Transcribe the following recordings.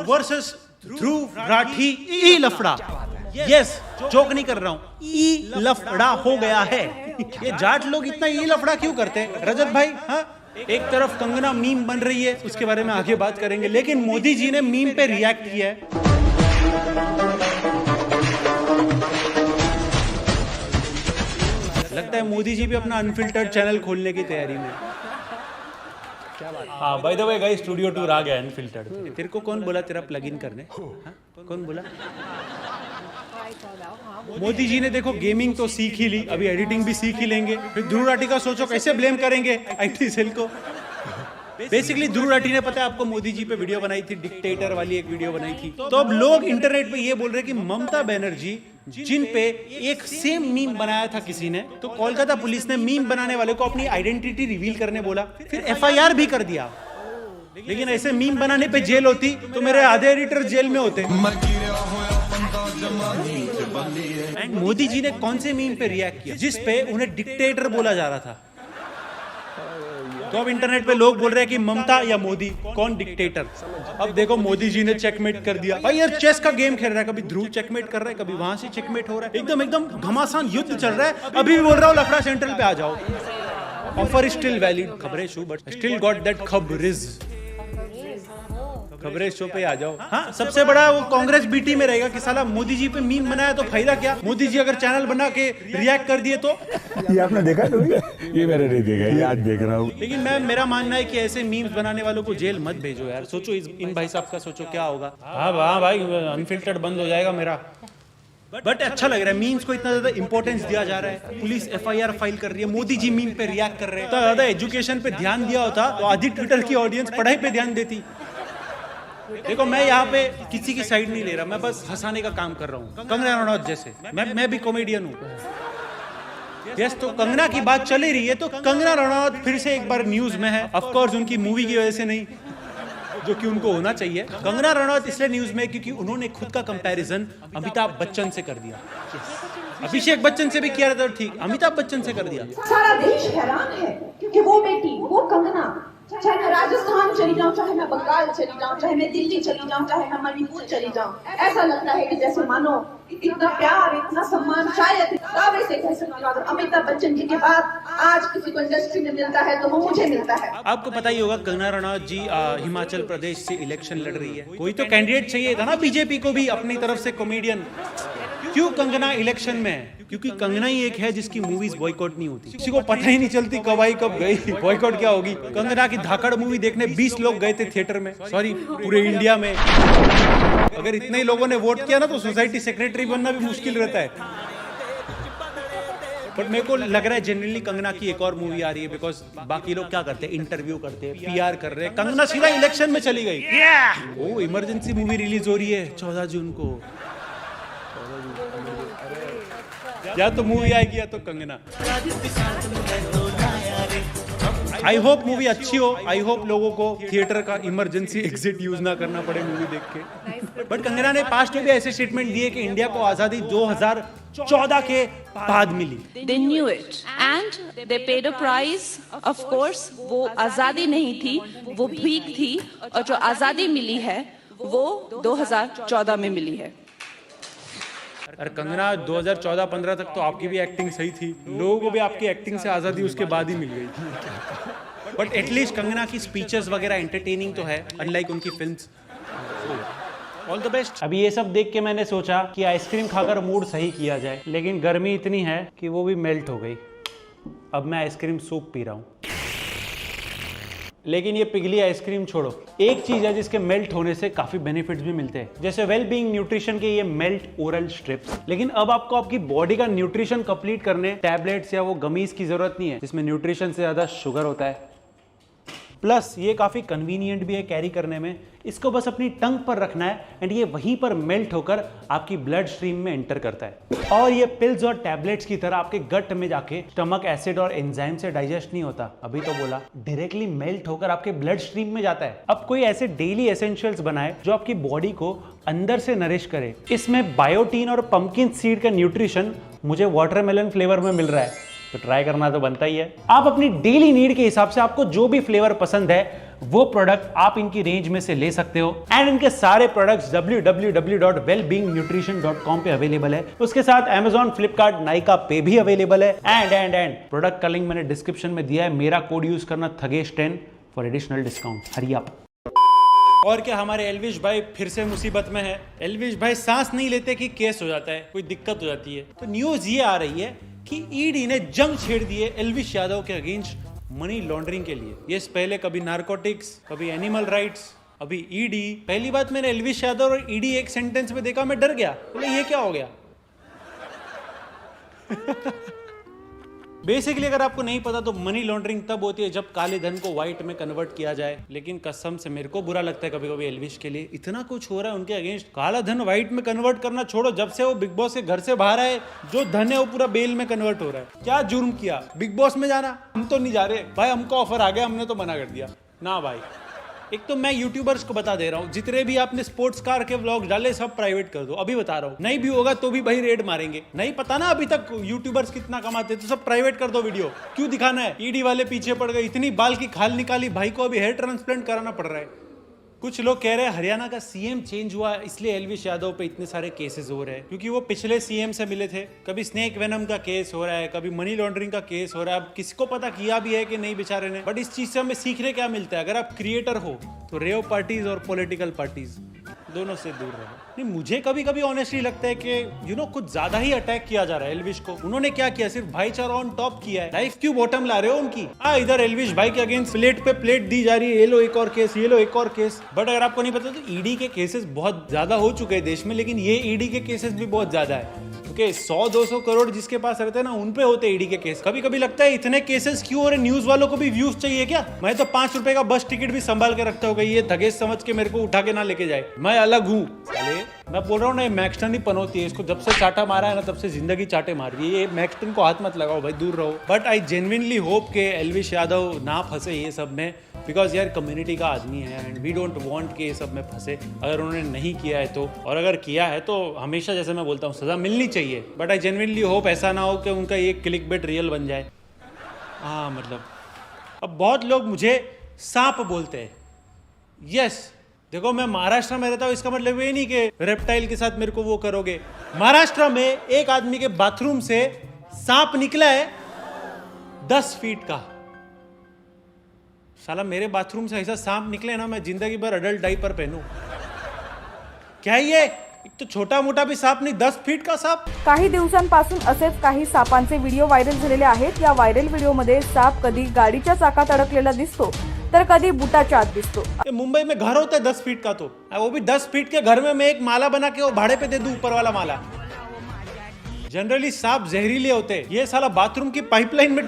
Versus Dhruv Rathee ई लफड़ा। Yes, joke नहीं कर रहा हूँ, ई लफड़ा हो गया है। ये जाट लोग इतना ई लफड़ा क्यों करते हैं रजत भाई? हाँ, एक तरफ कंगना मीम बन रही है, उसके बारे में आगे बात करेंगे, लेकिन मोदी जी ने मीम पे रिएक्ट किया है। लगता है मोदी जी भी अपना अनफिल्टर्ड चैनल खोलने की तैयारी में। क्या बात? हाँ, by the way guys, studio tour आ गया अनफिल्टर्ड। तेरे को कौन बोला तेरा प्लगइन करने? हाँ? कौन बोला? मोदी जी ने देखो गेमिंग तो सीख ही ली, अभी एडिटिंग भी सीख ही लेंगे। फिर ध्रुव राठी का सोचो कैसे ब्लेम करेंगे आईटी सेल को। बेसिकली ध्रुव राठी ने, पता है आपको, मोदी जी पे वीडियो बनाई थी, डिक्टेटर वाली एक वीडियो बनाई थी। तो अब लोग इंटरनेट पे ये बोल रहे कि ममता बनर्जी जिन पे एक सेम मीम बनाया था किसी ने, तो कोलकाता पुलिस ने मीम बनाने वाले को अपनी आइडेंटिटी रिवील करने बोला, फिर एफआईआर भी कर दिया। लेकिन ऐसे मीम बनाने पे जेल होती तो मेरे आधे एडिटर जेल में होते। एंड मोदी जी ने कौन से मीम पे रिएक्ट किया जिस पे उन्हें डिक्टेटर बोला जा रहा था? तो अब इंटरनेट पे लोग बोल रहे हैं कि ममता या मोदी, कौन डिक्टेटर? अब देखो मोदी जी ने चेकमेट कर दिया। भाई यार, चेस का गेम खेल रहा है, कभी ध्रुव चेकमेट कर रहा है, कभी वहां से चेकमेट हो रहा है, एकदम घमासान युद्ध चल रहा है। अभी भी बोल रहा हूँ लफड़ा सेंट्रल पे आ जाओ। Offer still valid, Khabrein show but still got that खबरिज। खबरें शो पे आ जाओ। हाँ, सबसे बड़ा वो कांग्रेस बीटी में रहेगा कि साला मोदी जी पे मीम बनाया तो फायदा क्या? मोदी जी अगर चैनल बना के रिएक्ट कर दिए तो। ये आपने देखा कभी? ये मैंने नहीं देखा, ये आज देख रहा हूँ। लेकिन मेरा मानना है कि ऐसे मीम्स बनाने वालों को जेल मत भेजो यार। सोचो इन भाई साहब का, सोचो क्या होगा। हाँ भाई, अनफिल्टर्ड बंद हो जाएगा मेरा। बट अच्छा लग रहा है, मीम्स को इतना ज्यादा इंपॉर्टेंस दिया जा रहा है। पुलिस एफआईआर फाइल कर रही है, मोदी जी मीम पे रिएक्ट कर रहे हैं। तो ज्यादा एजुकेशन पे ध्यान दिया होता तो आधी ट्विटर की ऑडियंस पढ़ाई पे ध्यान देती। देखो, मैं यहाँ पे किसी की साइड नहीं ले रहा, मैं बस हंसाने का काम कर रहा हूँ। कंगना रनौत जैसे मैं भी कॉमेडियन हूँ। यस, तो कंगना की बात चल ही रही है, तो कंगना रनौत फिर से एक बार न्यूज में है। ऑफ कोर्स उनकी मूवी की वजह से नहीं, जो कि उनको होना चाहिए। कंगना रनौत इसलिए न्यूज में क्योंकि उन्होंने खुद का कंपैरिजन अमिताभ बच्चन से कर दिया। अभिषेक बच्चन से भी किया रहता तो ठीक, अमिताभ बच्चन से कर दिया। सारा देश हैरान है कि वो बेटी, वो कंगना, चाहे मैं राजस्थान चली जाऊं, चाहे मैं बंगाल चली जाऊं, चाहे मैं दिल्ली चली जाऊं, चाहे मैं मणिपुर चली जाऊं, ऐसा लगता है कि जैसे मानो इतना प्यार, इतना सम्मान शायद दावे से कह सकती हूं, अमिताभ बच्चन जी के बाद आज किसी को इंडस्ट्री में मिलता है तो वो मुझे मिलता है। आपको पता ही होगा कंगना रनौत जी हिमाचल प्रदेश से इलेक्शन लड़ रही है। कोई तो कैंडिडेट चाहिए था ना बीजेपी को भी अपनी तरफ से कॉमेडियन। क्यों कंगना इलेक्शन में है? क्योंकि कंगना ही एक है जिसकी मूवीज बॉयकॉट नहीं होती, किसी को पता ही नहीं चलती कब आई कब गई। बॉयकॉट क्या होगी? कंगना की धाकड़ मूवी देखने 20 लोग गए थे थिएटर में, सॉरी पूरे इंडिया में। अगर इतने ही लोगों ने वोट किया ना तो सोसाइटी सेक्रेटरी बनना भी मुश्किल रहता है। बट मेरे को लग रहा है जनरली कंगना की एक और मूवी आ रही है, बिकॉज बाकी लोग क्या करते हैं, इंटरव्यू करते हैं, पीआर कर रहे हैं। कंगना सीधा इलेक्शन में चली गई। ओ, इमरजेंसी मूवी रिलीज हो रही है 14 जून को। या तो मूवी आएगी या तो कंगना। आई होप मूवी अच्छी हो, आई होप लोगों को थिएटर का इमरजेंसी एग्जिट यूज ना करना पड़े मूवी देख के। बट कंगना ने पास्ट में भी ऐसे स्टेटमेंट दिए कि इंडिया को आजादी 2014 के बाद मिली। They knew it and they paid a price. Of course, वो आजादी नहीं थी, वो भीख थी, और जो आजादी मिली है वो 2014 में मिली है। अरे कंगना, 2014-15 तक तो आपकी भी एक्टिंग सही थी, लोगों को भी आपकी एक्टिंग से आजादी उसके बाद ही मिल गई। बट एटलीस्ट कंगना की स्पीचेस वगैरह एंटरटेनिंग तो है, अनलाइक उनकी फिल्म्स। All the best. अभी ये सब देख के मैंने सोचा कि आइसक्रीम खाकर मूड सही किया जाए, लेकिन गर्मी इतनी है कि वो भी मेल्ट हो गई। अब मैं आइसक्रीम सूप पी रहा हूँ। लेकिन ये पिघली आइसक्रीम छोड़ो, एक चीज है जिसके मेल्ट होने से काफी बेनिफिट्स भी मिलते हैं, जैसे वेल बीइंग न्यूट्रिशन के ये मेल्ट ओरल स्ट्रिप्स। लेकिन अब आपको आपकी बॉडी का न्यूट्रिशन कंप्लीट करने टैबलेट्स या वो गमीज की जरूरत नहीं है जिसमें न्यूट्रिशन से ज्यादा शुगर होता है। प्लस ये काफी कन्वीनियंट भी है कैरी करने में। इसको बस अपनी टंग पर रखना है एंड ये वहीं पर मेल्ट होकर आपकी ब्लड स्ट्रीम में एंटर करता है। और ये पिल्स और टैबलेट्स की तरह आपके गट में जाके स्टमक एसिड और एंजाइम से डाइजेस्ट नहीं होता, अभी तो बोला, डायरेक्टली मेल्ट होकर आपके ब्लड स्ट्रीम में जाता है। अब कोई ऐसे डेली एसेंशियल्स बनाए जो आपकी बॉडी को अंदर से नरिश करे। इसमें बायोटीन और पंपकिन सीड का न्यूट्रिशन मुझे वाटरमेलन फ्लेवर में मिल रहा है, तो ट्राई करना तो बनता ही है। आप अपनी डेली नीड के हिसाब से आपको जो भी फ्लेवर पसंद है वो प्रोडक्ट आप इनकी रेंज में से ले सकते हो। एंड इनके सारे प्रोडक्ट्स www.wellbeingnutrition.com पे अवेलेबल है। उसके साथ Amazon, Flipkart, Nykaa पे भी अवेलेबल है। एंड प्रोडक्ट का लिंक मैंने डिस्क्रिप्शन में दिया है। मेरा कोड यूज करना थगेश10 फॉर एडिशनल डिस्काउंट। हरी आप। और क्या हमारे एल्विश भाई फिर से मुसीबत में है। एल्विश भाई सांस नहीं लेते कि केस हो जाता है, कोई दिक्कत हो जाती है। तो न्यूज ये आ रही है कि ईडी ने जंग छेड़ दी है एल्विश यादव के अगेंस्ट मनी लॉन्ड्रिंग के लिए। ये पहले कभी नारकोटिक्स, कभी एनिमल राइट्स, अभी ईडी। पहली बात मैंने एल्विश यादव और ईडी एक सेंटेंस में देखा, मैं डर गया, बोले ये क्या हो गया। बेसिकली अगर आपको नहीं पता तो मनी लॉन्ड्रिंग तब होती है जब काले धन को व्हाइट में कन्वर्ट किया जाए। लेकिन कसम से मेरे को बुरा लगता है कभी कभी एल्विश के लिए, इतना कुछ हो रहा है उनके अगेंस्ट। काला धन व्हाइट में कन्वर्ट करना छोड़ो, जब से वो बिग बॉस के घर से बाहर आए जो धन है वो पूरा बेल में कन्वर्ट हो रहा है। क्या जुर्म किया बिग बॉस में जाना? हम तो नहीं जा रहे भाई, हमको ऑफर आ गया, हमने तो मना कर दिया ना भाई। एक तो मैं यूट्यूबर्स को बता दे रहा हूँ, जितने भी आपने स्पोर्ट्स कार के व्लॉग डाले सब प्राइवेट कर दो। अभी बता रहा हूँ, नहीं भी होगा तो भी भाई रेड मारेंगे। नहीं पता ना अभी तक यूट्यूबर्स कितना कमाते, तो सब प्राइवेट कर दो वीडियो। क्यों दिखाना है? ईडी वाले पीछे पड़ गए, इतनी बाल की खाल निकाली, भाई को अभी हेयर ट्रांसप्लांट कराना पड़ रहा है। कुछ लोग कह रहे हैं हरियाणा का सीएम चेंज हुआ इसलिए एल्विश यादव पे इतने सारे केसेस हो रहे हैं, क्योंकि वो पिछले सीएम से मिले थे। कभी स्नेक वेनम का केस हो रहा है, कभी मनी लॉन्ड्रिंग का केस हो रहा है। अब किसको पता किया भी है कि नहीं बेचारे ने। बट इस चीज से हमें सीखने क्या मिलता है? अगर आप क्रिएटर हो तो रेव पार्टीज और पॉलिटिकल पार्टीज दोनों से दूर रहो। नहीं, मुझे कभी कभी ऑनेस्टली लगता है कि कुछ ज्यादा ही अटैक किया जा रहा है एल्विश को। उन्होंने क्या किया? सिर्फ भाईचारा ऑन टॉप किया है। लाइफ क्यों बॉटम ला रहे हो उनकी? इधर एल्विश भाई के अगेंस्ट प्लेट पे प्लेट दी जा रही है, ये लो एक और केस, ये लो एक और केस। बट अगर आपको नहीं पता तो ईडी के केसेस बहुत ज्यादा हो चुके हैं देश में, लेकिन ये ईडी के केसेस भी बहुत ज्यादा है। क्योंकि 100-200 करोड़ जिसके पास रहते हैं ना, उन पे होते ईडी के केस। कभी कभी लगता है इतने केसेस क्यों हो रहे? न्यूज वालों को भी व्यूज चाहिए क्या? मैं तो 5 रुपए का बस टिकट भी संभाल के रखता होगा, ये धगेश समझ के मेरे को उठा के ना लेके जाए। मैं अलग हूँ। मैं बोल रहा हूँ ना, मैक्सटन ही पनौती है। इसको जब से चाटा मारा है ना, तब से जिंदगी चाटे मार रही है। ये मैक्सटन को हाथ मत लगाओ भाई, दूर रहो। बट आई जेन्युइनली होप के एल्विश यादव ना फंसे ये सब में, बिकॉज यार कम्युनिटी का आदमी है एंड वी डोंट वांट कि ये सब में फंसे। अगर उन्होंने नहीं किया है तो, और अगर किया है तो हमेशा जैसे मैं बोलता हूँ सजा मिलनी चाहिए। बट आई जेन्युइनली होप ऐसा ना हो कि उनका ये क्लिक बेट रियल बन जाए। हाँ मतलब अब बहुत लोग मुझे सांप बोलते हैं। यस देखो, मैं महाराष्ट्र में रहता हूँ, इसका मतलब ये नहीं कि रेप्टाइल के साथ मेरे को वो करोगे। महाराष्ट्र में एक आदमी के बाथरूम से सांप निकला है 10 फीट का। साला मेरे बाथरूम से ऐसा सांप निकले ना, मैं जिंदगी भर अडल्ट डाइपर पहनूं। क्या ये? एक तो छोटा मोठा भी सांप नहीं, 10 फीट का सांप। काही दिवसांपासून असेच काही सापांचे व्हिडिओ व्हायरल झालेले आहेत। या व्हायरल व्हिडिओमध्ये साप कधी गाडीच्या चाकात अडकलेला दिसतो तर कधी बुटाच्या आत दिसतो। मुंबई में घर होता है 10 फीट का, तो वो भी 10 फीट के घर में मैं एक माला बना के वो भाड़े पे दे दूं, ऊपर वाला माला। जनरली सांप जहरीले होते हैं, ये साला बाथरूम की पाइपलाइन में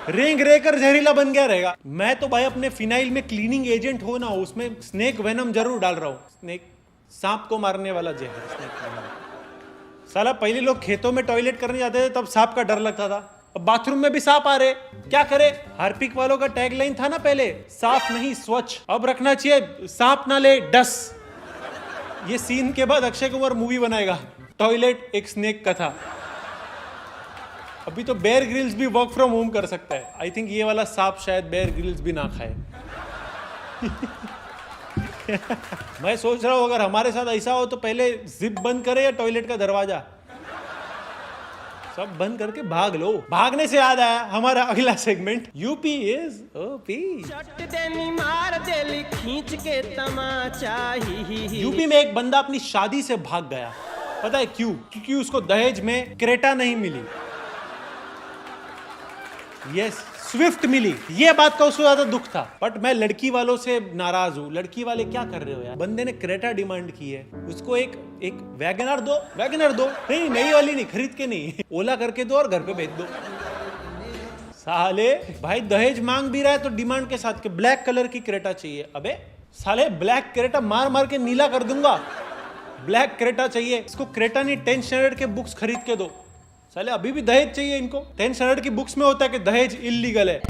रेंग रेकर जहरीला बन गया रहेगा। मैं तो भाई अपने फिनाइल में क्लीनिंग एजेंट हो ना, उसमें स्नेक वेनम जरूर डाल रहा हूँ। स्नेक, सांप को मारने वाला जहर। साला पहले लोग खेतों में टॉयलेट करने जाते थे तब सांप का डर लगता था, अब बाथरूम में भी सांप आ रहे, क्या करे? हार्पिक वालों का टैगलाइन था ना पहले, साफ नहीं स्वच्छ। अब रखना चाहिए सांप ना ले डस। ये सीन के बाद अक्षय कुमार मूवी बनाएगा, टॉयलेट एक स्नेक का था। अभी तो बेयर ग्रिल्स भी वर्क फ्रॉम होम कर सकता है। आई थिंक ये वाला सांप शायद बेयर ग्रिल्स भी ना खाए। मैं सोच रहा हूं अगर हमारे साथ ऐसा हो तो पहले जिप बंद करे या टॉयलेट का दरवाजा, सब बंद करके भाग लो। भागने से याद आया हमारा अगला segment, UP is OP. UP में एक बंदा अपनी शादी से भाग गया, पता है क्यों? क्योंकि उसको दहेज में क्रेटा नहीं मिली, यस स्विफ्ट मिली। ये बात का उसको ज्यादा दुख था। बट मैं लड़की वालों से नाराज हूँ। लड़की वाले क्या कर रहे हो यार? बंदे ने क्रेटा डिमांड की है, उसको एक वैगनर दो। वैगनर दो नहीं, नई वाली नहीं, खरीद के नहीं, ओला करके दो और घर पे भेज दो। साले भाई दहेज मांग भी रहा है तो डिमांड के साथ के ब्लैक कलर की क्रेटा चाहिए। अबे साले ब्लैक क्रेटा मार मार के नीला कर दूंगा। ब्लैक क्रेटा चाहिए इसको, क्रेटा नहीं 10th स्टैंडर्ड के बुक्स खरीद के दो। साले अभी भी दहेज चाहिए इनको। 10th स्टैंडर्ड की बुक्स में होता है कि दहेज इल्लीगल है।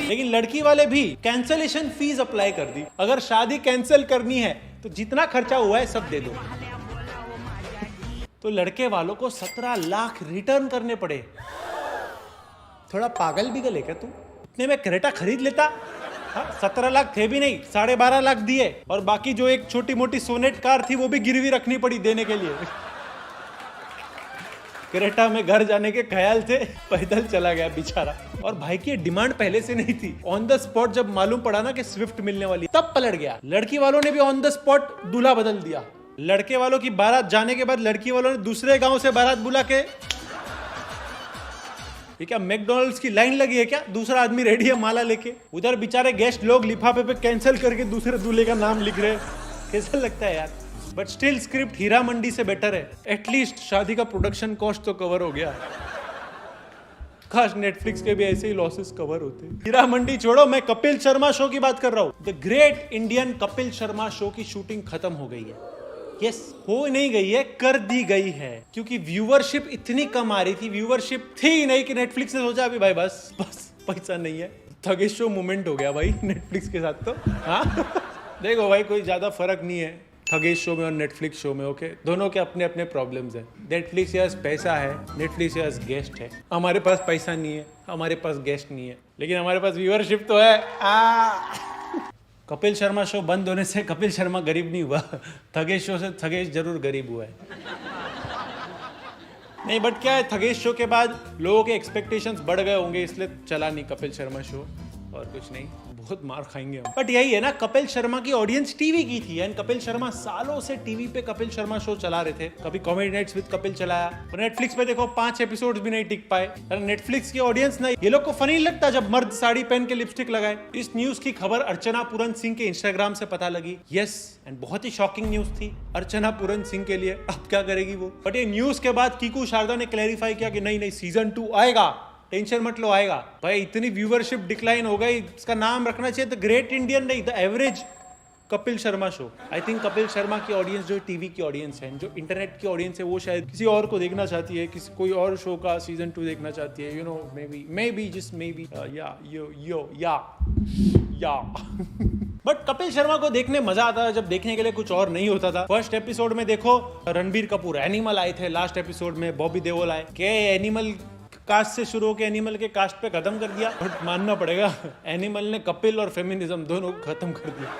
लेकिन लड़की वाले भी कैंसलेशन फीस अप्लाई कर दी। अगर शादी कैंसिल करनी है तो जितना खर्चा हुआ है सब दे दो। तो लड़के वालों को 17 लाख रिटर्न करने पड़े। थोड़ा पागल भी गले क्या तू? इतने में क्रेटा खरीद लेता। 17 लाख थे भी नहीं, 12.5 लाख दिए, और बाकी जो एक छोटी मोटी सोनेट कार थी वो भी गिरवी रखनी पड़ी देने के लिए। क्रेटा में घर जाने के ख्याल थे, पैदल चला गया बेचारा। और भाई की डिमांड पहले से नहीं थी, ऑन द स्पॉट जब मालूम पड़ा ना कि स्विफ्ट मिलने वाली तब पलट गया। लड़की वालों ने भी ऑन द स्पॉट दूल्हा बदल दिया। लड़के वालों की बारात जाने के बाद लड़की वालों ने दूसरे गांव से बारात बुला के, ये क्या मैकडॉनल्ड्स की लाइन लगी है क्या? दूसरा आदमी रेडी है माला लेके, उधर बेचारे गेस्ट लोग लिफाफे पे कैंसिल करके दूसरे दूल्हे का नाम लिख रहे हैं। कैसा लगता है यार? But still script Heera Mandi से बेटर है। एटलीस्ट शादी का प्रोडक्शन कॉस्ट तो कवर हो गया। काश नेटफ्लिक्स के भी ऐसे ही लॉसेस कवर होते। हीरा मंडी छोड़ो, मैं कपिल शर्मा शो की बात कर रहा हूँ। The great Indian Kapil Sharma show की शूटिंग खत्म हो गई है। यस, हो नहीं गई है, कर दी गई है, क्योंकि व्यूअरशिप इतनी कम आ रही थी, व्यूअरशिप थी ही नहीं कि नेटफ्लिक्स ने सोचा अभी भाई बस पैसा नहीं है। थगेश शो मूवमेंट हो गया भाई नेटफ्लिक्स के साथ तो। हाँ देखो भाई, कोई ज्यादा फर्क नहीं है थगेश शो में और नेटफ्लिक्स शो में। ओके, दोनों के अपने अपने प्रॉब्लम्स हैं। नेटफ्लिक्स के पास पैसा है, नेटफ्लिक्स के पास गेस्ट है। हमारे पास पैसा नहीं है, हमारे पास गेस्ट नहीं है, लेकिन हमारे पास व्यूअरशिप तो है। कपिल शर्मा शो बंद होने से कपिल शर्मा गरीब नहीं हुआ, थगेश शो से थगेश जरूर गरीब हुआ है। नहीं, बट क्या है, थगेश शो के बाद लोगों के एक्सपेक्टेशंस बढ़ गए होंगे, इसलिए चला नहीं कपिल शर्मा शो, और कुछ नहीं। बहुत मार खाएंगे हम। बट यही है ना, कपिल शर्मा की ऑडियंस टीवी की थी, एंड कपिल शर्मा सालों से टीवी पे कपिल शर्मा शो चला रहे थे। कभी कॉमेडी नाइट्स विद कपिल चलाया, और नेटफ्लिक्स पे देखो 5 एपिसोड्स भी नहीं टिक पाए। नेटफ्लिक्स की ऑडियंस ना, ये लोग को फनी लगता जब मर्द साड़ी पहन के लिपस्टिक लगाए। इस न्यूज की खबर अर्चना पूरन सिंह के इंस्टाग्राम से पता लगी। यस, एंड बहुत ही शॉकिंग न्यूज थी अर्चना पूरन सिंह के लिए। अब क्या करेगी वो? बट ये न्यूज के बाद कीकू शारदा ने क्लैरिफाई किया कि नहीं सीजन 2 आएगा, टेंशन मत लो, आएगा। भाई इतनी व्यूअरशिप डिक्लाइन हो गई, इसका नाम रखना चाहिए द ग्रेट इंडियन, नहीं the average Kapil Sharma show. I think Kapil Sharma की ऑडियंस जो टीवी की ऑडियंस है, जो इंटरनेट की ऑडियंस है, वो शायद किसी और को देखना चाहती है, किसी कोई और शो का सीजन 2 देखना चाहती है। You know, may be just may be या बट कपिल शर्मा को देखने मजा आता है जब देखने के लिए कुछ और नहीं होता था। फर्स्ट एपिसोड में देखो रणबीर कपूर, एनिमल आए थे, लास्ट एपिसोड में बॉबी देओल आए। के एनिमल कास्ट से शुरू होकर एनिमल के कास्ट पे खत्म कर दिया, बट मानना पड़ेगा एनिमल ने कपिल और फेमिनिज्म दोनों को खत्म कर दिया।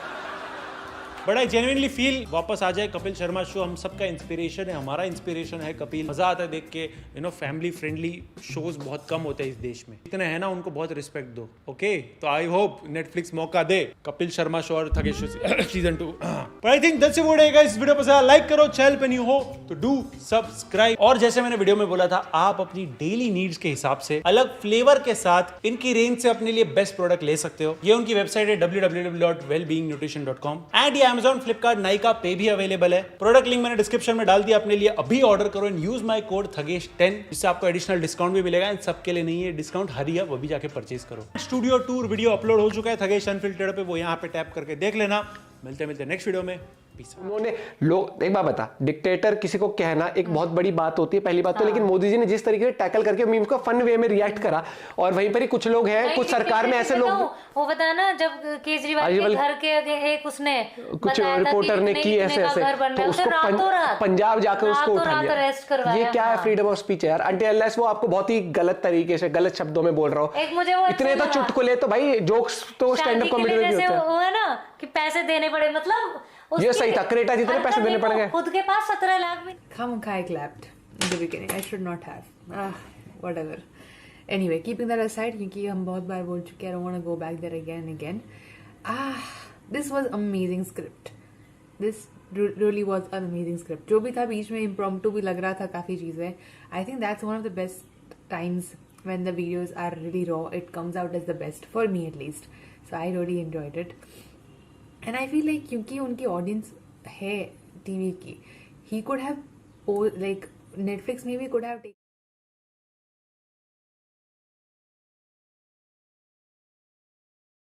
बट आई जेन्युइनली फील वापस आ जाए कपिल शर्मा शो, हम सबका इंस्पिरेशन है, हमारा इंस्पिरेशन है कपिल। मजा आता है देख के। You know, family friendly shows बहुत कम होते हैं इस देश में, इतने हैं ना, उनको बहुत रिस्पेक्ट दो। ओके, तो आई होप नेटफ्लिक्स मौका दे कपिल शर्मा शो और Thagesh season 2। But I think that's it. इस वीडियो पसंद लाइक करो, चैनल पे न्यू हो तो डू सब्सक्राइब। और जैसे मैंने वीडियो में बोला था, आप अपनी डेली नीड्स के हिसाब से अलग फ्लेवर के साथ इनकी रेंज से अपने लिए बेस्ट प्रोडक्ट ले सकते हो। ये उनकी वेबसाइट है www.wellbeingnutrition.com, एंड ये Amazon, फ्लिपकार्ट, नाइका पे भी अवेलेबल है। प्रोडक्ट लिंक मैंने डिस्क्रिप्शन में डाल दिया, अपने लिए अभी ऑर्डर करो एंड यूज माय कोड थगेश10, जिससे आपको एडिशनल डिस्काउंट भी मिलेगा। एंड सबके लिए नहीं है डिस्काउंट, हरिया वो भी जाके परचेज करो। स्टूडियो टूर वीडियो अपलोड हो चुका है थगेश अनफिल्टर्ड पे, वो यहाँ पे टैप करके देख लेना। मिलते नेक्स्ट वीडियो में। उन्होंने लोग, एक बात बता, डिक्टेटर किसी को कहना एक बहुत बड़ी बात होती है, पहली बात तो, लेकिन मोदी जी ने जिस तरीके से टैकल करके मीम्स को फन वे में रिएक्ट करा, और वहीं पर ही कुछ लोग हैं, कुछ सरकार में ऐसे लोग, वो बता ना, जब केजरीवाल के घर के एक उसने कुछ रिपोर्टर ने की ऐसे तो उसको पंजाब जाकर उसको उठा लिया। ये क्या है फ्रीडम ऑफ स्पीच है यार? अनटिल अनलेस वो आपको बहुत ही गलत तरीके से, गलत शब्दों में बोल रहा हो, इतने तो चुटकुले तो भाई जोक्स तो स्टैंड अप कॉमेडी में भी होते हैं। वो है ना कि पैसे देने पड़े, मतलब ये सही था, क्रेटा जितने पैसे देने पड़ गए, खुद के पास 17 लाख भी। I clapped in the beginning. I should not have. Whatever. Anyway, keeping that aside, क्योंकि हम बहुत बार बोल चुके हैं, I don't want to go back there again and again. This was amazing script. This really was an amazing script. जो भी था बीच में impromptu भी लग रहा था काफी चीजें. I think that's one of the best times when the videos are really raw. It comes out as the best for me at least. So I really enjoyed it. And I feel like क्योंकि उनकी audience है TV की, he could have, like Netflix maybe could have taken